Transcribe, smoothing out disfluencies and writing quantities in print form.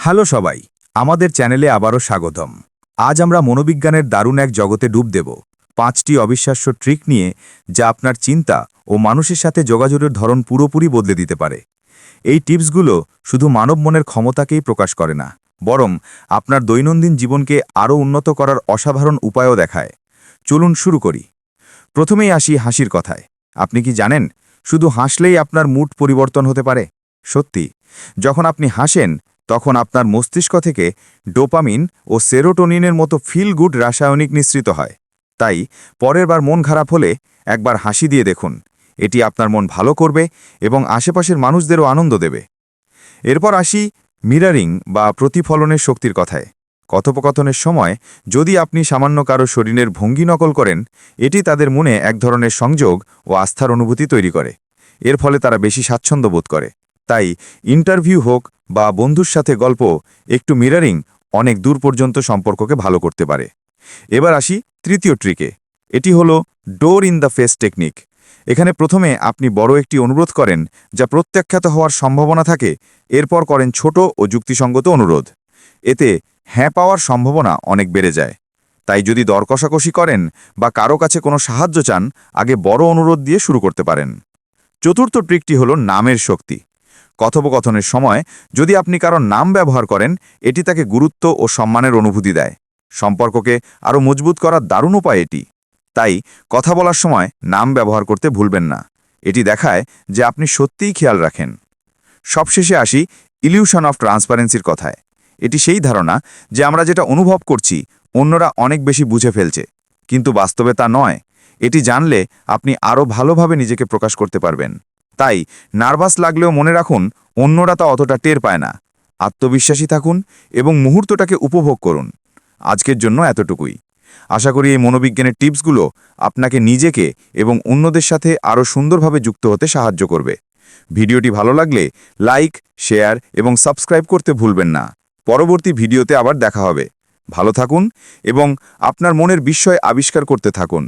Hello সবাই, আমাদের চ্যানেলে আবারও স্বাগতম। আজ আমরা মনোবিজ্ঞানের দারুণ এক জগতে ডুব দেব। 5টি অবিশ্বাস্য ট্রিক নিয়ে, যা আপনার চিন্তা ও মানুষের সাথে যোগাযোগের ধরন পুরোপুরি বদলে দিতে পারে। এই টিপসগুলো শুধু মানব মনের ক্ষমতাকেই প্রকাশ করে না, বরং আপনার দৈনন্দিন জীবনকে আরও উন্নত করার অসাধারণ উপায়ও দেখায়। চলুন শুরু করি। প্রথমেই আসি হাসির কথায়। আপনি কি জানেন, শুধু হাসলেই আপনার মুড পরিবর্তন হতে পারে? সত্যি, যখন আপনি হাসেন, তখন আপনার মস্তিষ্ক থেকে ডোপামিন ও সেরোটোনিনের মতো ফিল গুড রাসায়নিক নিঃসৃত হয়। তাই পরের বার মন খারাপ হলে একবার হাসি দিয়ে দেখুন। এটি আপনার মন ভালো করবে এবং আশেপাশের মানুষদেরও আনন্দ দেবে। এরপর আসি মিরারিং বা প্রতিফলনের শক্তির কথায়। কথোপকথনের সময় যদি আপনি সামান্য কারো শরীরের ভঙ্গি নকল করেন, এটি তাদের মনে এক ধরনের সংযোগ ও আস্থার অনুভূতি তৈরি করে। এর ফলে তারা বেশি স্বাচ্ছন্দ্য বোধ করে। তাই ইন্টারভিউ হোক বা বন্ধুর সাথে গল্প, একটু মিরারিং অনেক দূর পর্যন্ত সম্পর্ককে ভালো করতে পারে। এবার আসি তৃতীয় ট্রিকে। এটি হলো ডোর ইন দ্য ফেস টেকনিক। এখানে প্রথমে আপনি বড় একটি অনুরোধ করেন, যা প্রত্যাখ্যাত হওয়ার সম্ভাবনা থাকে। এরপর করেন ছোট ও যুক্তিসঙ্গত অনুরোধ। এতে হ্যাঁ পাওয়ার সম্ভাবনা অনেক বেড়ে যায়। তাই যদি দর কষাকষি করেন বা কারো কাছে কোনো সাহায্য চান, আগে বড় অনুরোধ দিয়ে শুরু করতে পারেন। চতুর্থ ট্রিকটি হলো নামের শক্তি। কথোপকথনের সময় যদি আপনি কারোর নাম ব্যবহার করেন, এটি তাকে গুরুত্ব ও সম্মানের অনুভূতি দেয়। সম্পর্ককে আরও মজবুত করার দারুণ উপায় এটি। তাই কথা বলার সময় নাম ব্যবহার করতে ভুলবেন না। এটি দেখায় যে আপনি সত্যিই খেয়াল রাখেন। সবশেষে আসি ইলিউশন অফ ট্রান্সপারেন্সির কথায়। এটি সেই ধারণা যে আমরা যেটা অনুভব করছি, অন্যরা অনেক বেশি বুঝে ফেলছে, কিন্তু বাস্তবে তা নয়। এটি জানলে আপনি আরও ভালোভাবে নিজেকে প্রকাশ করতে পারবেন। তাই নার্ভাস লাগলেও মনে রাখুন, অন্যরা তা অতটা টের পায় না। আত্মবিশ্বাসী থাকুন এবং মুহূর্তটাকে উপভোগ করুন। আজকের জন্য এতটুকুই। আশা করি এই মনোবিজ্ঞানের টিপসগুলো আপনাকে নিজেকে এবং অন্যদের সাথে আরও সুন্দরভাবে যুক্ত হতে সাহায্য করবে। ভিডিওটি ভালো লাগলে লাইক, শেয়ার এবং সাবস্ক্রাইব করতে ভুলবেন না। পরবর্তী ভিডিওতে আবার দেখা হবে। ভালো থাকুন এবং আপনার মনের বিস্ময় আবিষ্কার করতে থাকুন।